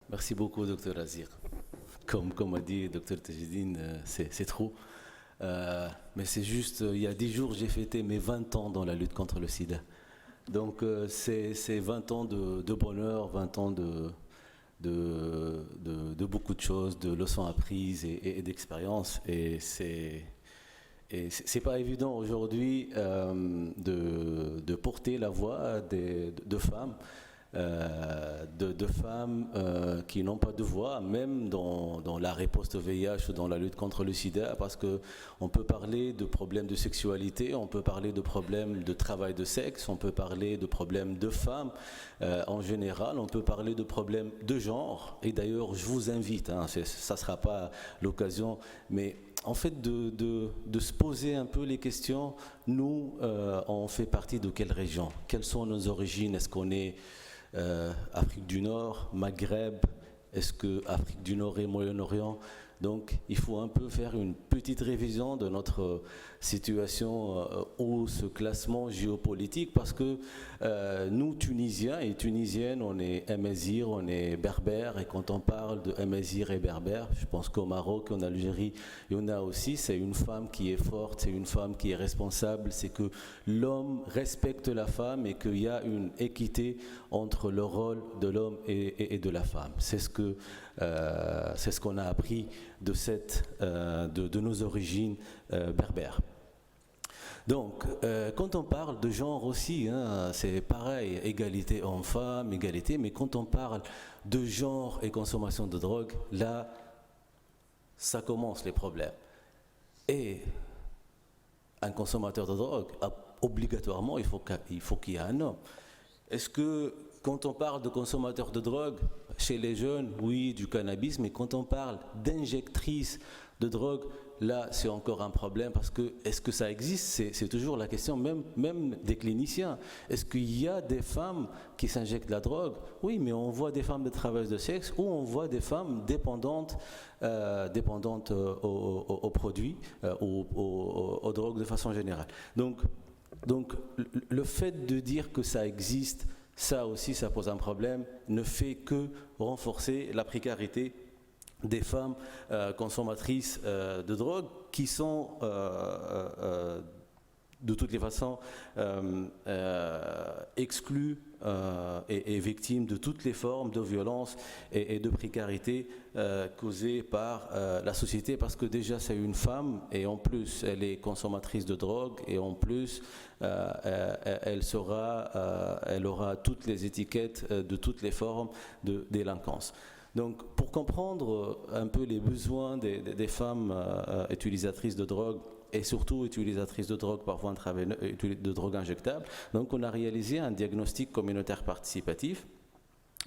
Merci beaucoup, docteur Azir. Comme a dit docteur Tajedine, c'est trop. Mais c'est juste, il y a 10 jours, j'ai fêté mes 20 ans dans la lutte contre le sida. Donc c'est 20 ans de bonheur, 20 ans de beaucoup de choses, de leçons apprises et d'expériences. Et c'est pas évident aujourd'hui de porter la voix de femmes, de femmes qui n'ont pas de voix, même dans la riposte au VIH ou dans la lutte contre le sida, parce qu'on peut parler de problèmes de sexualité, on peut parler de problèmes de travail de sexe, on peut parler de problèmes de femmes en général, on peut parler de problèmes de genre. Et d'ailleurs, je vous invite, ça ne sera pas l'occasion, mais en fait, de se poser un peu les questions. Nous, on fait partie de quelle région? Quelles sont nos origines? Est-ce qu'on est Afrique du Nord, Maghreb? Est-ce que Afrique du Nord et Moyen-Orient? Donc, il faut un peu faire une petite révision de notre situation ou ce classement géopolitique, parce que nous, Tunisiens et Tunisiennes, on est Amazigh, on est berbères, et quand on parle de Amazigh et berbères, je pense qu'au Maroc, en Algérie, il y en a aussi, c'est une femme qui est forte, c'est une femme qui est responsable, c'est que l'homme respecte la femme et qu'il y a une équité entre le rôle de l'homme et de la femme. C'est ce qu'on a appris de nos origines berbères. Donc, quand on parle de genre aussi, c'est pareil, égalité homme-femme, égalité, mais quand on parle de genre et consommation de drogue, là, ça commence les problèmes. Et un consommateur de drogue, obligatoirement, il faut qu'il y ait un homme. Est-ce que quand on parle de consommateurs de drogue, chez les jeunes, oui, du cannabis, mais quand on parle d'injectrices de drogue, là, c'est encore un problème, parce que est-ce que ça existe? C'est toujours la question, même des cliniciens. Est-ce qu'il y a des femmes qui s'injectent de la drogue? Oui, mais on voit des femmes de travailleuses de sexe, ou on voit des femmes dépendantes aux produits, aux drogues de façon générale. Donc, le fait de dire que ça existe, ça aussi, ça pose un problème, ne fait que renforcer la précarité des femmes consommatrices de drogue, qui sont de toutes les façons exclues et victimes de toutes les formes de violence et de précarité causées par la société, parce que déjà c'est une femme, et en plus elle est consommatrice de drogue, et en plus elle aura toutes les étiquettes de toutes les formes de délinquance. Donc, pour comprendre un peu les besoins des femmes utilisatrices de drogue, et surtout utilisatrices de drogue par voie intraveineuse, de drogue injectable, donc on a réalisé un diagnostic communautaire participatif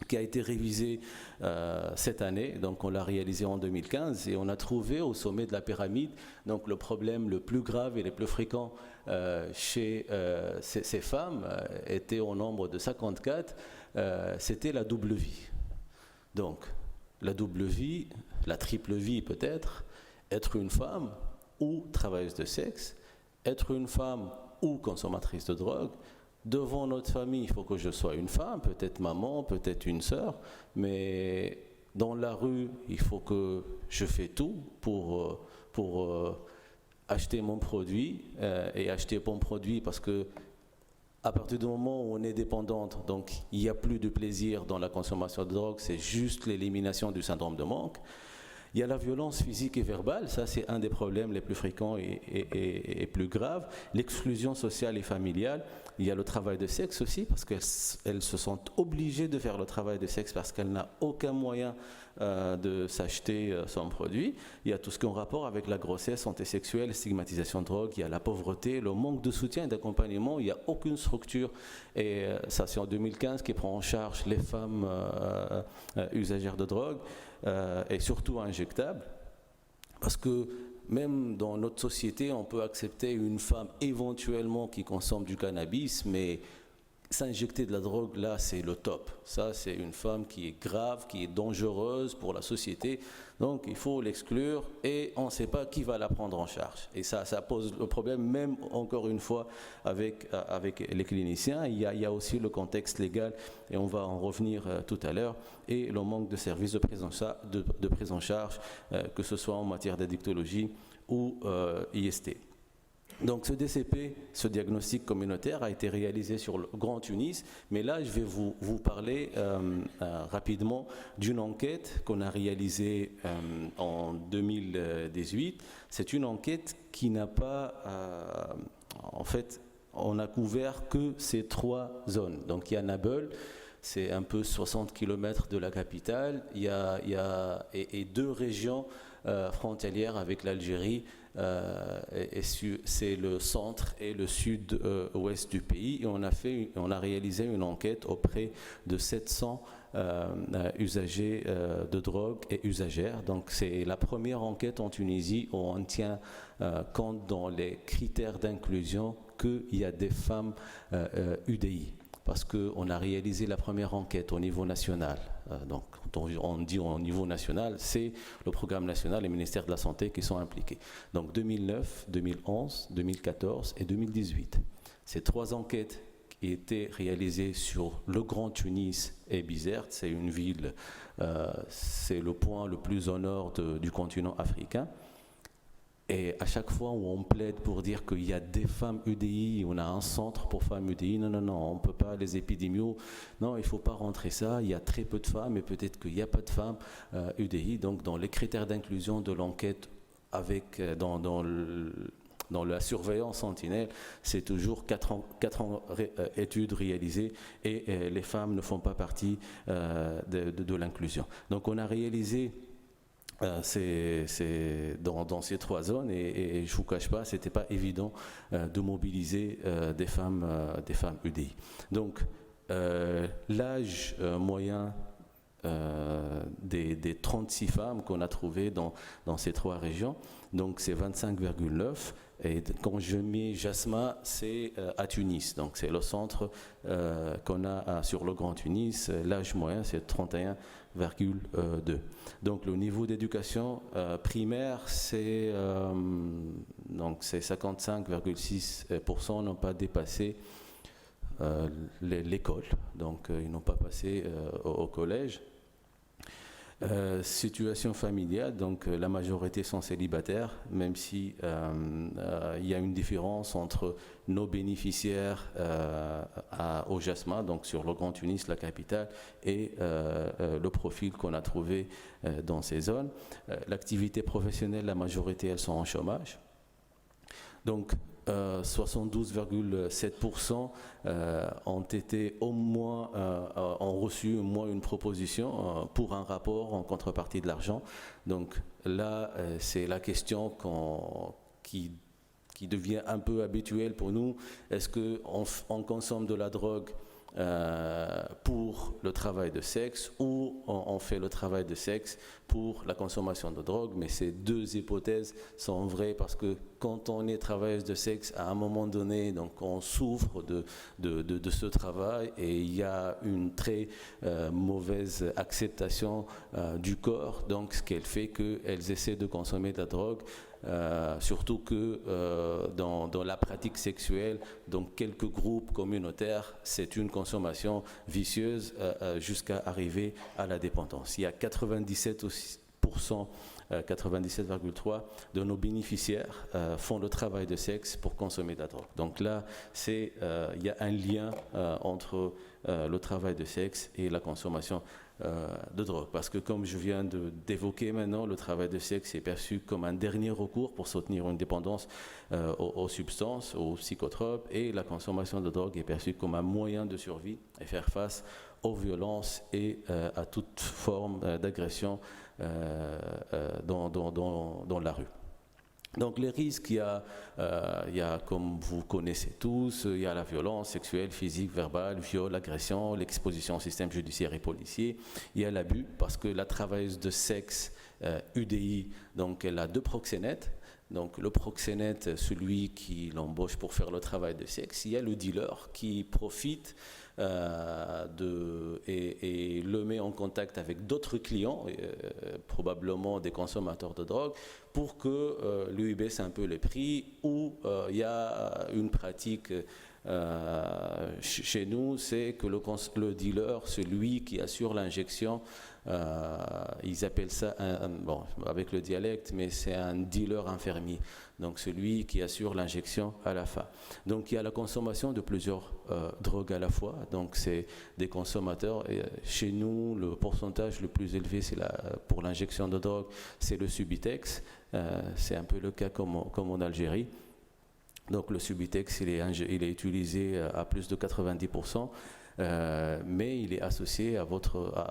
qui a été révisé cette année. Donc on l'a réalisé en 2015, et on a trouvé au sommet de la pyramide, donc le problème le plus grave et le plus fréquent chez ces femmes était au nombre de 54, c'était la double vie. Donc, la double vie, la triple vie peut-être, être une femme ou travailleuse de sexe, être une femme ou consommatrice de drogue. Devant notre famille, il faut que je sois une femme, peut-être maman, peut-être une sœur, mais dans la rue, il faut que je fais tout pour acheter mon produit, et acheter bon produit, parce que à partir du moment où on est dépendante, donc il n'y a plus de plaisir dans la consommation de drogue, c'est juste l'élimination du syndrome de manque. Il y a la violence physique et verbale, ça c'est un des problèmes les plus fréquents et plus graves. L'exclusion sociale et familiale. Il y a le travail de sexe aussi, parce qu'elles se sentent obligées de faire le travail de sexe parce qu'elles n'ont aucun moyen de s'acheter son produit. Il y a tout ce qui est en rapport avec la grossesse, santé sexuelle, stigmatisation de drogue, il y a la pauvreté, le manque de soutien et d'accompagnement, il n'y a aucune structure, et ça c'est en 2015 qui prend en charge les femmes usagères de drogue, et surtout injectables, parce que même dans notre société, on peut accepter une femme éventuellement qui consomme du cannabis, mais s'injecter de la drogue, là, c'est le top. Ça, c'est une femme qui est grave, qui est dangereuse pour la société. Donc, il faut l'exclure et on ne sait pas qui va la prendre en charge. Et ça pose le problème, même encore une fois, avec les cliniciens. Il y a aussi le contexte légal, et on va en revenir tout à l'heure, et le manque de services de prise en charge, que ce soit en matière d'addictologie ou IST. Donc ce DCP, ce diagnostic communautaire, a été réalisé sur le Grand Tunis, mais là je vais vous parler rapidement d'une enquête qu'on a réalisée en 2018. C'est une enquête qui n'a pas, en fait, on n'a couvert que ces 3 zones. Donc il y a Nabeul, c'est un peu 60 km de la capitale, il y a 2 régions frontalières avec l'Algérie. C'est le centre et le sud-ouest du pays, et on a réalisé une enquête auprès de 700 usagers de drogue et usagères. Donc c'est la première enquête en Tunisie où on tient compte dans les critères d'inclusion qu'il y a des femmes UDI, parce qu'on a réalisé la première enquête au niveau national. Donc, quand on dit au niveau national, c'est le programme national et le ministère de la Santé qui sont impliqués. Donc, 2009, 2011, 2014 et 2018. Ces 3 enquêtes qui étaient réalisées sur le Grand Tunis et Bizerte, c'est une ville, c'est le point le plus au nord du continent africain. Et à chaque fois où on plaide pour dire qu'il y a des femmes UDI, on a un centre pour femmes UDI, non, on ne peut pas, les épidémios, non, il ne faut pas rentrer ça, il y a très peu de femmes, et peut-être qu'il n'y a pas de femmes UDI. Donc dans les critères d'inclusion de l'enquête, dans la surveillance sentinelle, c'est toujours 4 ans études réalisées, et les femmes ne font pas partie de l'inclusion. Donc on a réalisé dans ces 3 zones, et je ne vous cache pas, ce n'était pas évident de mobiliser des femmes UDI. Donc l'âge moyen des 36 femmes qu'on a trouvées dans ces 3 régions, donc c'est 25,9, et quand je mets Jasma, c'est à Tunis, donc c'est le centre qu'on a sur le Grand Tunis. L'âge moyen, c'est 31,2. Donc le niveau d'éducation primaire, c'est 55,6% n'ont pas dépassé l'école, donc ils n'ont pas passé au collège. Situation familiale, donc la majorité sont célibataires, même si il y a une différence entre nos bénéficiaires au JASMA, donc sur le Grand Tunis, la capitale, et le profil qu'on a trouvé dans ces zones. L'activité professionnelle, la majorité, elles sont en chômage. Donc 72,7% ont été ont reçu au moins une proposition pour un rapport en contrepartie de l'argent. Donc là, c'est la question qui devient un peu habituelle pour nous. Est-ce qu'on consomme de la drogue pour le travail de sexe, ou on fait le travail de sexe pour la consommation de drogue? Mais ces 2 hypothèses sont vraies, parce que quand on est travailleuse de sexe, à un moment donné, donc on souffre de ce travail, et il y a une très mauvaise acceptation du corps, donc ce qu'elle fait qu'elles essaient de consommer de la drogue. Surtout que dans la pratique sexuelle, donc quelques groupes communautaires, c'est une consommation vicieuse jusqu'à arriver à la dépendance. Il y a 97,3% de nos bénéficiaires font le travail de sexe pour consommer de la drogue. Donc là, il y a un lien entre le travail de sexe et la consommation de drogue, parce que comme je viens d'évoquer maintenant, le travail de sexe est perçu comme un dernier recours pour soutenir une dépendance aux substances, aux psychotropes, et la consommation de drogue est perçue comme un moyen de survie et faire face aux violences et à toute forme d'agression dans la rue. Donc les risques, il y a, comme vous connaissez tous, il y a la violence sexuelle, physique, verbale, viol, agression, l'exposition au système judiciaire et policier. Il y a l'abus, parce que la travailleuse de sexe UDI, donc elle a 2 proxénètes. Donc le proxénète, celui qui l'embauche pour faire le travail de sexe, il y a le dealer qui profite et le met en contact avec d'autres clients, probablement des consommateurs de drogue, pour que lui baisse un peu les prix, ou il y a une pratique chez nous, c'est que le dealer, celui qui assure l'injection, ils appellent ça, bon, avec le dialecte, mais c'est un dealer infirmier, donc celui qui assure l'injection à la fin. Donc il y a la consommation de plusieurs drogues à la fois, donc c'est des consommateurs. Et chez nous, le pourcentage le plus élevé pour l'injection de drogue, c'est le Subutex, c'est un peu le cas comme en Algérie. Donc le Subutex, il est utilisé à plus de 90%. Mais il est associé à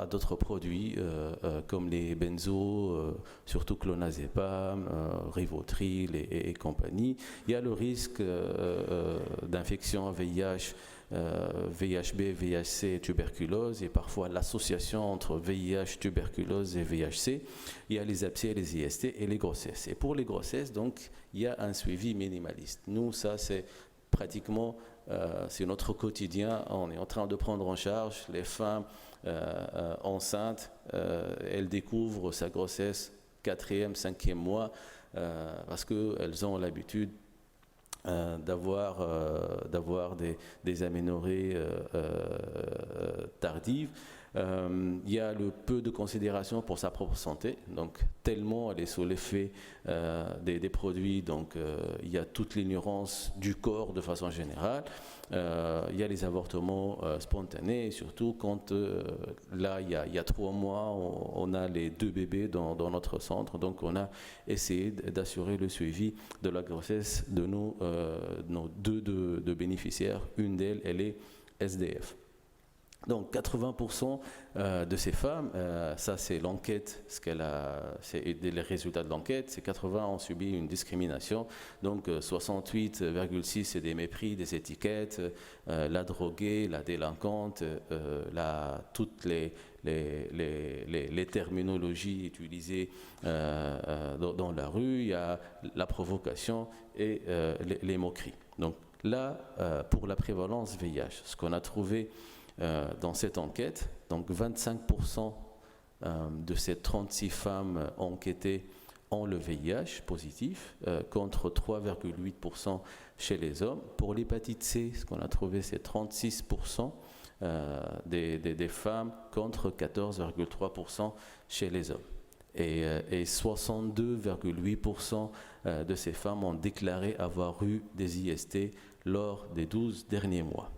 d'autres produits comme les benzos, surtout clonazepam, Rivotril et compagnie. Il y a le risque d'infection VIH, VIHB, VIHC et tuberculose, et parfois l'association entre VIH, tuberculose et VIHC. Il y a les abcès, les IST et les grossesses. Et pour les grossesses, donc, il y a un suivi minimaliste. Nous, ça, c'est pratiquement c'est notre quotidien. On est en train de prendre en charge les femmes enceintes. Elles découvrent sa grossesse 4e, 5e mois parce qu'elles ont l'habitude d'avoir des aménorrhées tardives. Il y a le peu de considération pour sa propre santé, donc tellement elle est sous l'effet des produits, donc il y a toute l'ignorance du corps de façon générale. Il y a les avortements spontanés, et surtout quand là il y a 3 mois on a les 2 bébés dans notre centre, donc on a essayé d'assurer le suivi de la grossesse de nos 2 de bénéficiaires. Une d'elles, elle est SDF. Donc 80% de ces femmes, ça c'est l'enquête, c'est les résultats de l'enquête, c'est 80 ont subi une discrimination, donc 68,6 c'est des mépris, des étiquettes, la droguée, la délinquante, toutes les terminologies utilisées dans la rue, il y a la provocation et les moqueries. Donc là, pour la prévalence VIH, ce qu'on a trouvé dans cette enquête, donc 25% de ces 36 femmes enquêtées ont le VIH positif, contre 3,8% chez les hommes. Pour l'hépatite C, ce qu'on a trouvé, c'est 36% des femmes contre 14,3% chez les hommes. Et 62,8% de ces femmes ont déclaré avoir eu des IST lors des 12 derniers mois.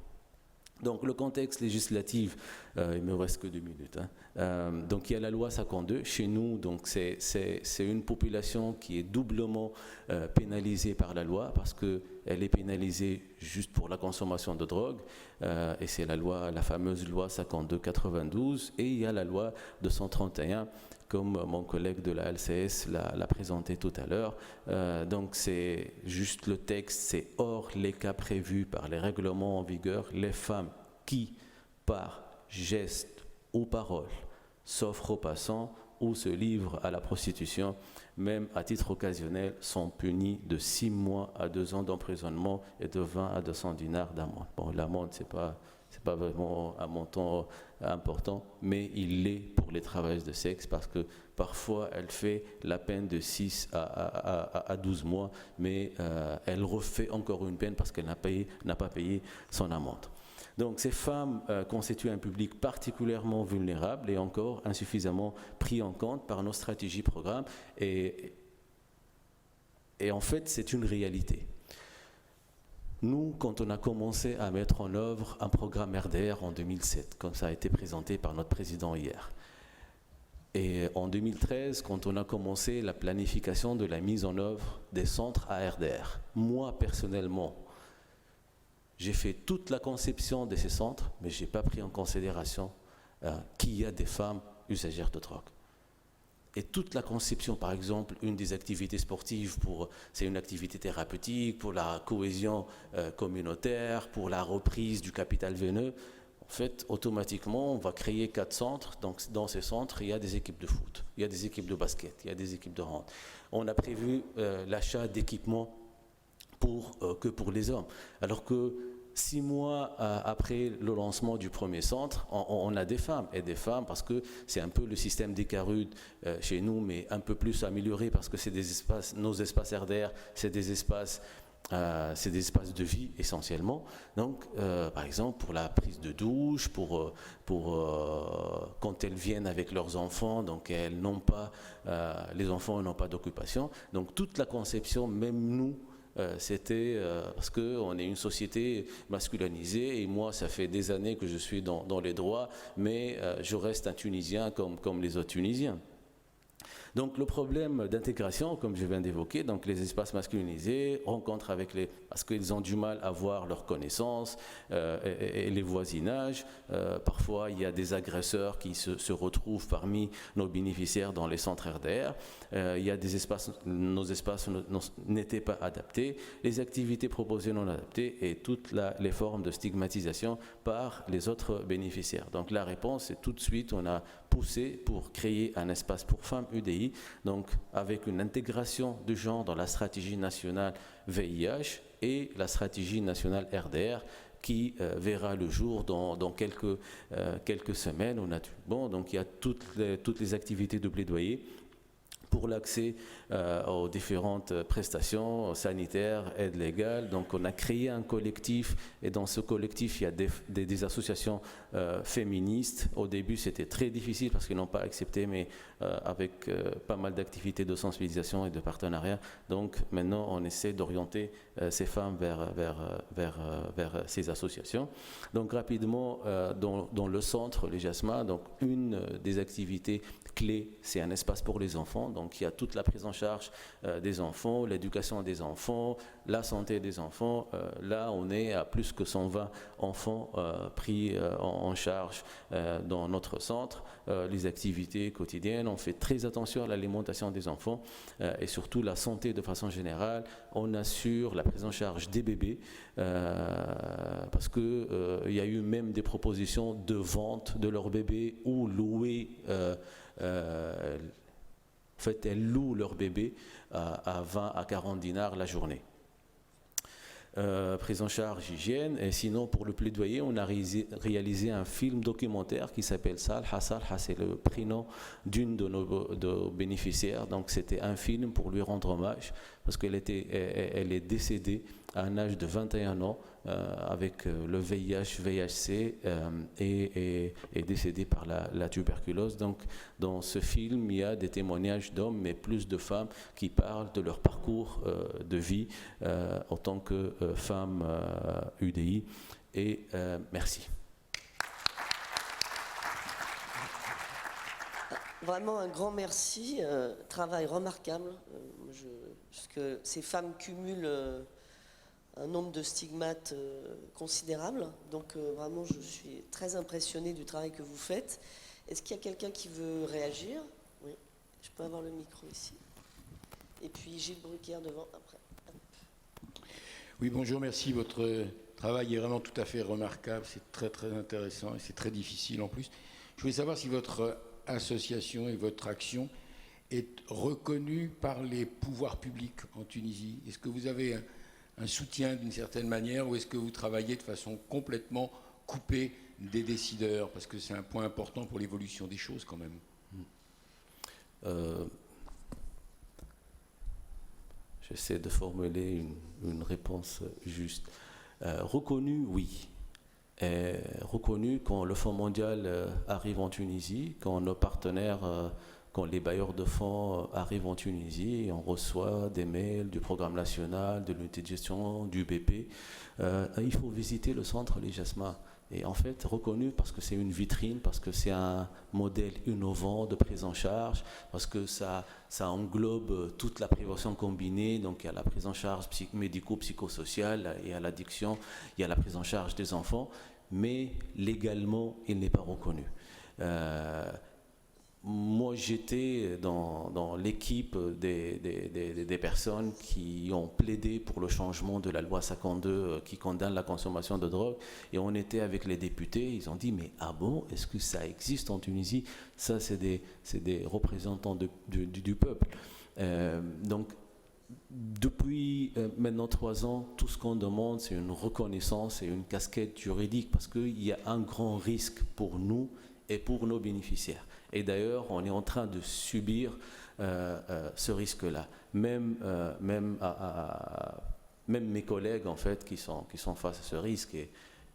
Donc le contexte législatif, il me reste que 2 minutes. Donc il y a la loi 52 chez nous, donc c'est une population qui est doublement pénalisée par la loi parce qu'elle est pénalisée juste pour la consommation de drogue, et c'est la fameuse loi 52-92, et il y a la loi 231 comme mon collègue de la LCS l'a présenté tout à l'heure. Donc c'est juste le texte, c'est hors les cas prévus par les règlements en vigueur, les femmes qui, par geste ou parole, s'offrent aux passants ou se livrent à la prostitution, même à titre occasionnel, sont punies de 6 mois à 2 ans d'emprisonnement et de 20 à 200 dinars d'amende. Bon, l'amende, c'est pas vraiment un montant important, mais il l'est pour les travailleuses de sexe parce que parfois elle fait la peine de 6 à 12 mois, mais elle refait encore une peine parce qu'elle n'a pas payé son amende. Donc ces femmes constituent un public particulièrement vulnérable et encore insuffisamment pris en compte par nos stratégies programmes, et en fait c'est une réalité. Nous, quand on a commencé à mettre en œuvre un programme RDR en 2007, comme ça a été présenté par notre président hier, et en 2013, quand on a commencé la planification de la mise en œuvre des centres ARDR, moi personnellement, j'ai fait toute la conception de ces centres, mais je n'ai pas pris en considération qu'il y a des femmes usagères de drogue. Et toute la conception, par exemple, une des activités sportives, c'est une activité thérapeutique, pour la cohésion communautaire, pour la reprise du capital veineux. En fait, automatiquement, on va créer 4 centres. Donc, dans ces centres, il y a des équipes de foot, il y a des équipes de basket, il y a des équipes de hand. On a prévu l'achat d'équipements que pour les hommes. Alors que 6 mois après le lancement du premier centre, on a des femmes, et des femmes parce que c'est un peu le système des Carudes chez nous, mais un peu plus amélioré parce que c'est des espaces, nos espaces RDR, c'est des espaces de vie essentiellement. Donc, par exemple, pour la prise de douche, quand elles viennent avec leurs enfants, donc elles n'ont pas, les enfants n'ont pas d'occupation. Donc, toute la conception, même nous, c'était parce qu'on est une société masculinisée et moi ça fait des années que je suis dans les droits, mais je reste un Tunisien comme les autres Tunisiens. Donc le problème d'intégration, comme je viens d'évoquer, donc les espaces masculinisés rencontrent parce qu'ils ont du mal à voir leurs connaissances et les voisinages. Parfois, il y a des agresseurs qui se retrouvent parmi nos bénéficiaires dans les centres RDR. Il y a des espaces, nos espaces n'étaient pas adaptés, les activités proposées non adaptées et toutes les formes de stigmatisation par les autres bénéficiaires. Donc la réponse, c'est tout de suite, on a poussé pour créer un espace pour femmes UDI, donc avec une intégration du genre dans la stratégie nationale VIH et la stratégie nationale RDR qui verra le jour dans quelques semaines. Donc il y a toutes les activités de plaidoyer pour l'accès aux différentes prestations sanitaires, aides légales. Donc on a créé un collectif et dans ce collectif il y a des associations féministes. Au début c'était très difficile parce qu'ils n'ont pas accepté, mais avec pas mal d'activités de sensibilisation et de partenariat. Donc maintenant on essaie d'orienter ces femmes vers ces associations. Donc rapidement dans le centre, les JASMA, donc une des activités clés, c'est un espace pour les enfants. Donc il y a toute la prise en charge des enfants, l'éducation des enfants, la santé des enfants. Là, on est à plus que 120 enfants pris en charge dans notre centre. Les activités quotidiennes, on fait très attention à l'alimentation des enfants et surtout la santé de façon générale. On assure la prise en charge des bébés parce qu'il y a eu même des propositions de vente de leurs bébés ou louer. En fait, elles louent leur bébé à 20 à 40 dinars la journée. Prise en charge, hygiène. Et sinon, pour le plaidoyer, on a réalisé un film documentaire qui s'appelle Salha. Salha, c'est le prénom d'une de nos bénéficiaires. Donc, c'était un film pour lui rendre hommage parce qu'elle est décédée à un âge de 21 ans avec le VIH, VHC et décédée par la tuberculose. Donc, dans ce film, il y a des témoignages d'hommes, mais plus de femmes qui parlent de leur parcours de vie en tant que femmes UDI. Et merci. Vraiment un grand merci, travail remarquable, parce que ces femmes cumulent un nombre de stigmates considérable. Donc vraiment, je suis très impressionnée du travail que vous faites. Est-ce qu'il y a quelqu'un qui veut réagir? Oui, je peux avoir le micro ici. Et puis Gilles Brucker devant après. Oui, bonjour, merci. Votre travail est vraiment tout à fait remarquable. C'est très, très intéressant et c'est très difficile en plus. Je voulais savoir si votre association et votre action est reconnue par les pouvoirs publics en Tunisie. Est-ce que vous avez un soutien d'une certaine manière ou est-ce que vous travaillez de façon complètement coupée des décideurs? Parce que c'est un point important pour l'évolution des choses quand même. J'essaie de formuler une réponse juste. Reconnu, oui. Reconnu quand le Fonds mondial arrive en Tunisie, quand nos partenaires, quand les bailleurs de fonds arrivent en Tunisie, on reçoit des mails du programme national, de l'unité de gestion, du BP. Il faut visiter le centre Les Jasma. Et en fait, reconnu parce que c'est une vitrine, parce que c'est un modèle innovant de prise en charge, parce que ça englobe toute la prévention combinée. Donc il y a la prise en charge médico-psychosociale, il y a l'addiction, il y a la prise en charge des enfants, mais légalement, il n'est pas reconnu. moi, j'étais dans l'équipe des personnes qui ont plaidé pour le changement de la loi 52 qui condamne la consommation de drogue. Et on était avec les députés, ils ont dit, mais ah bon, est-ce que ça existe en Tunisie? Ça, c'est des représentants du peuple. Donc, depuis maintenant 3 ans, tout ce qu'on demande, c'est une reconnaissance et une casquette juridique, parce qu'il y a un grand risque pour nous et pour nos bénéficiaires. Et d'ailleurs, on est en train de subir ce risque-là. Même mes collègues, en fait, qui sont face à ce risque.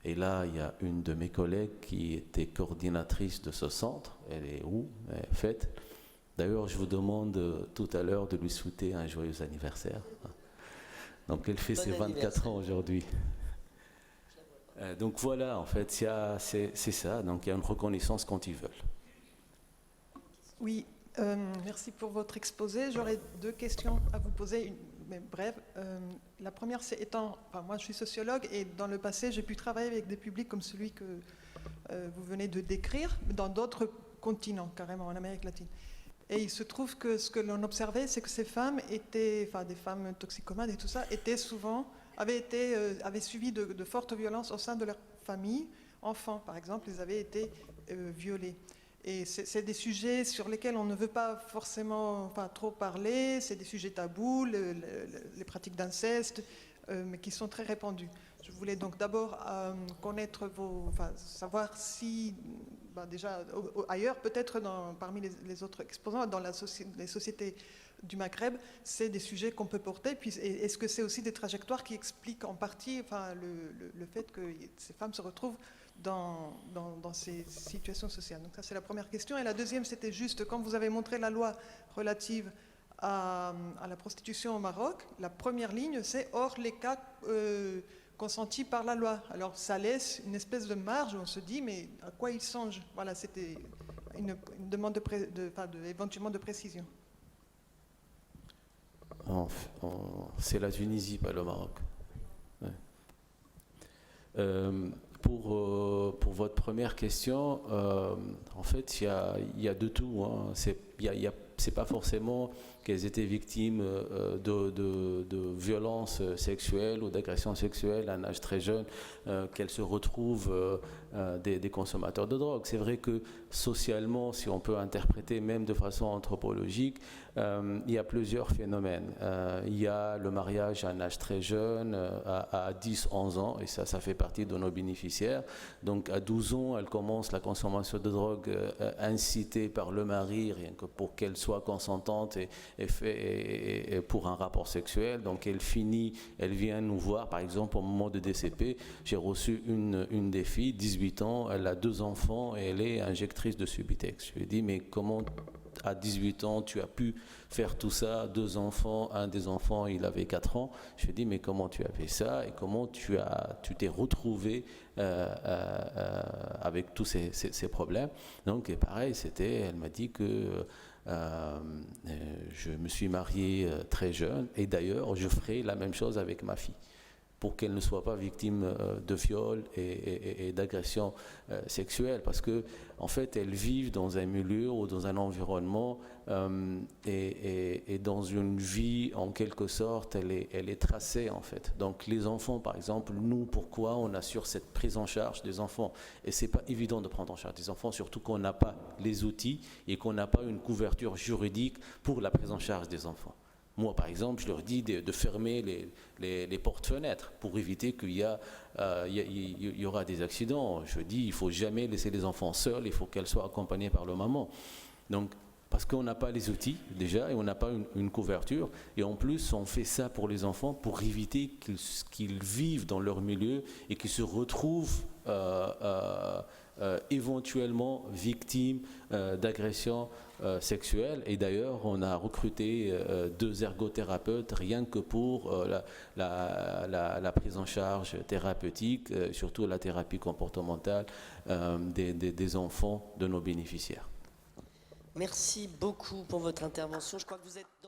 Et là, il y a une de mes collègues qui était coordinatrice de ce centre. Elle est où? Elle est faite. D'ailleurs, je vous demande tout à l'heure de lui souhaiter un joyeux anniversaire. Donc, elle fait ses 24 ans aujourd'hui. Donc voilà, en fait, c'est ça. Donc, il y a une reconnaissance quand ils veulent. Oui, merci pour votre exposé. J'aurais 2 questions à vous poser, mais brèves. La première, c'est moi je suis sociologue et dans le passé, j'ai pu travailler avec des publics comme celui que vous venez de décrire, dans d'autres continents, carrément, en Amérique latine. Et il se trouve que ce que l'on observait, c'est que ces femmes étaient, des femmes toxicomanes et tout ça, avaient subi de fortes violences au sein de leur famille. Enfants, par exemple, ils avaient été violés. Et c'est des sujets sur lesquels on ne veut pas forcément trop parler, c'est des sujets tabous, les pratiques d'inceste, mais qui sont très répandues. Je voulais donc d'abord connaître savoir si, déjà ailleurs, peut-être parmi les autres exposants, dans les sociétés du Maghreb, c'est des sujets qu'on peut porter. Puis, est-ce que c'est aussi des trajectoires qui expliquent en partie le fait que ces femmes se retrouvent dans ces situations sociales? Donc ça, c'est la première question. Et la deuxième, c'était juste, quand vous avez montré la loi relative à la prostitution au Maroc, la première ligne, c'est « hors les cas consentis par la loi ». Alors ça laisse une espèce de marge où on se dit, mais à quoi il songe? Voilà, c'était une demande éventuellement de précision. C'est la Tunisie, pas le Maroc. Ouais. Pour votre première question, en fait, il y a de tout. Hein. C'est pas forcément qu'elles étaient victimes de violences sexuelles ou d'agressions sexuelles à un âge très jeune, qu'elles se retrouvent des consommateurs de drogue. C'est vrai que socialement, si on peut interpréter même de façon anthropologique, il y a plusieurs phénomènes. Il y a le mariage à un âge très jeune, à 10-11 ans, et ça fait partie de nos bénéficiaires. Donc à 12 ans, elle commence la consommation de drogue incitée par le mari, rien que pour qu'elle soit consentante et pour un rapport sexuel. Donc elle vient nous voir, par exemple, au moment de DCP, j'ai reçu une des filles, 18 ans, elle a 2 enfants et elle est injectrice de Subutex. Je lui ai dit, mais comment à 18 ans tu as pu faire tout ça, 2 enfants, un des enfants il avait 4 ans, je lui ai dit, mais comment tu as fait ça et comment tu t'es retrouvé avec tous ces problèmes. Donc pareil, elle m'a dit que je me suis marié très jeune et d'ailleurs je ferai la même chose avec ma fille pour qu'elle ne soit pas victime de viol et d'agression sexuelle, parce que en fait elles vivent dans un milieu ou dans un environnement et dans une vie en quelque sorte elle est tracée en fait. Donc les enfants par exemple, nous pourquoi on assure cette prise en charge des enfants, et c'est pas évident de prendre en charge des enfants, surtout qu'on n'a pas les outils et qu'on n'a pas une couverture juridique pour la prise en charge des enfants. Moi, par exemple, je leur dis de fermer les portes-fenêtres pour éviter qu'il y aura des accidents. Je dis, il ne faut jamais laisser les enfants seuls, il faut qu'elles soient accompagnées par leur maman. Donc, parce qu'on n'a pas les outils, déjà, et on n'a pas une couverture. Et en plus, on fait ça pour les enfants pour éviter qu'ils vivent dans leur milieu et qu'ils se retrouvent éventuellement victimes d'agressions sexuelles. Et d'ailleurs, on a recruté 2 ergothérapeutes rien que pour la prise en charge thérapeutique, surtout la thérapie comportementale des enfants de nos bénéficiaires. Merci beaucoup pour votre intervention. Je crois que vous êtes dans